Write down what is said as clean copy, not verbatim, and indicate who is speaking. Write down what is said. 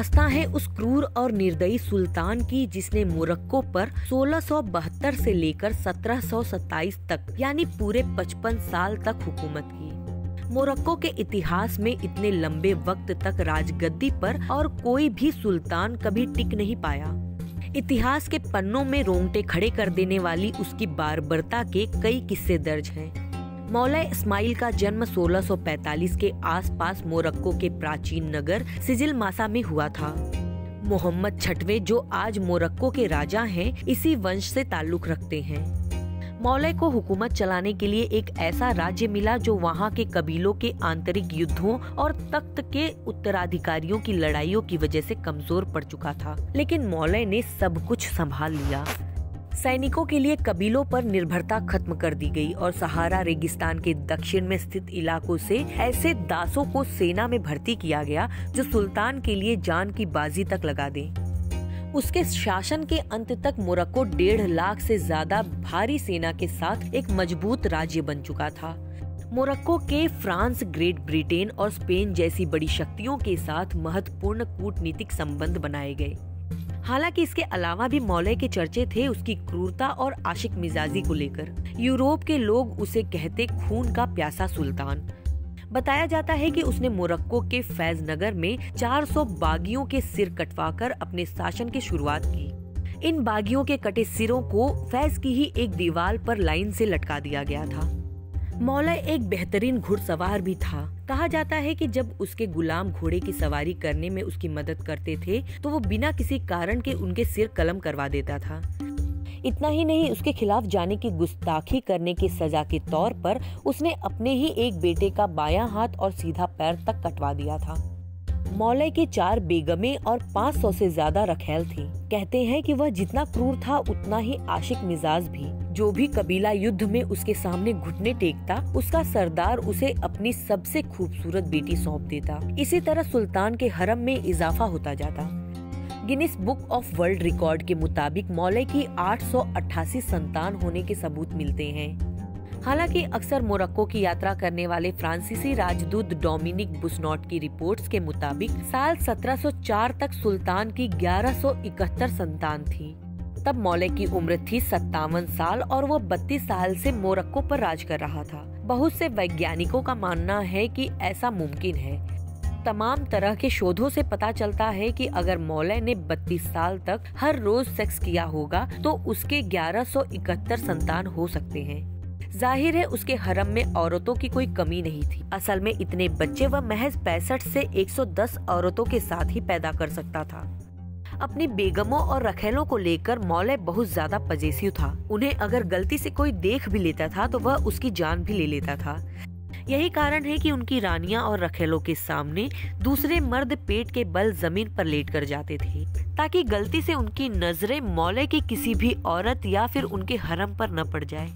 Speaker 1: दास्तां है उस क्रूर और निर्दयी सुल्तान की जिसने मोरक्को पर 1672 से लेकर 1727 तक यानी पूरे 55 साल तक हुकूमत की। मोरक्को के इतिहास में इतने लंबे वक्त तक राजगद्दी पर और कोई भी सुल्तान कभी टिक नहीं पाया। इतिहास के पन्नों में रोंगटे खड़े कर देने वाली उसकी बार्बरता के कई किस्से दर्ज हैं। मौला इस्माइल का जन्म 1645 के आसपास मोरक्को के प्राचीन नगर सिजिल मासा में हुआ था। मोहम्मद छठवें जो आज मोरक्को के राजा हैं, इसी वंश से ताल्लुक रखते हैं। मौला को हुकूमत चलाने के लिए एक ऐसा राज्य मिला जो वहाँ के कबीलों के आंतरिक युद्धों और तख्त के उत्तराधिकारियों की लड़ाइयों की वजह से कमजोर पड़ चुका था, लेकिन मौला ने सब कुछ संभाल लिया। सैनिकों के लिए कबीलों पर निर्भरता खत्म कर दी गई और सहारा रेगिस्तान के दक्षिण में स्थित इलाकों से ऐसे दासों को सेना में भर्ती किया गया जो सुल्तान के लिए जान की बाजी तक लगा दें। उसके शासन के अंत तक मोरक्को 1.5 लाख से ज्यादा भारी सेना के साथ एक मजबूत राज्य बन चुका था। मोरक्को के फ्रांस, ग्रेट ब्रिटेन और स्पेन जैसी बड़ी शक्तियों के साथ महत्वपूर्ण कूटनीतिक संबंध बनाए गए। हालांकि इसके अलावा भी मौला के चर्चे थे उसकी क्रूरता और आशिक मिजाजी को लेकर। यूरोप के लोग उसे कहते खून का प्यासा सुल्तान। बताया जाता है कि उसने मोरक्को के फैज नगर में 400 बागियों के सिर कटवाकर अपने शासन की शुरुआत की। इन बागियों के कटे सिरों को फैज की ही एक दीवार पर लाइन से लटका दिया गया था। मौला एक बेहतरीन घुड़सवार भी था। कहा जाता है कि जब उसके गुलाम घोड़े की सवारी करने में उसकी मदद करते थे तो वो बिना किसी कारण के उनके सिर कलम करवा देता था। इतना ही नहीं, उसके खिलाफ जाने की गुस्ताखी करने की सजा के तौर पर उसने अपने ही एक बेटे का बायां हाथ और सीधा पैर तक कटवा दिया था। मौला की 4 बेगमें और 500 से ज्यादा रखैल थी। कहते हैं कि वह जितना क्रूर था उतना ही आशिक मिजाज भी। जो भी कबीला युद्ध में उसके सामने घुटने टेकता, उसका सरदार उसे अपनी सबसे खूबसूरत बेटी सौंप देता। इसी तरह सुल्तान के हरम में इजाफा होता जाता। Guinness book of world record के मुताबिक मौला की 888 संतान होने के सबूत मिलते हैं। हालांकि अक्सर मोरक्को की यात्रा करने वाले फ्रांसीसी राजदूत डोमिनिक बुसनॉट की रिपोर्ट्स के मुताबिक साल 1704 तक सुल्तान की 1171 संतान थी। तब मौला की उम्र थी 57 साल और वो 32 साल से मोरक्को पर राज कर रहा था। बहुत से वैज्ञानिकों का मानना है कि ऐसा मुमकिन है। तमाम तरह के शोधों से पता चलता है कि अगर मौला ने 32 साल तक हर रोज सेक्स किया होगा तो उसके 1171 संतान हो सकते हैं। जाहिर है उसके हरम में औरतों की कोई कमी नहीं थी। असल में इतने बच्चे वह महज 65 से 110 औरतों के साथ ही पैदा कर सकता था। अपनी बेगमों और रखेलों को लेकर मौला बहुत ज्यादा पजेसिव था। उन्हें अगर गलती से कोई देख भी लेता था तो वह उसकी जान भी ले लेता था। यही कारण है कि उनकी रानियां और रखेलों के सामने दूसरे मर्द पेट के बल जमीन पर लेट कर जाते थे ताकि गलती से उनकी नजरें मौला की किसी भी औरत या फिर उनके हरम पर न पड़ जाए।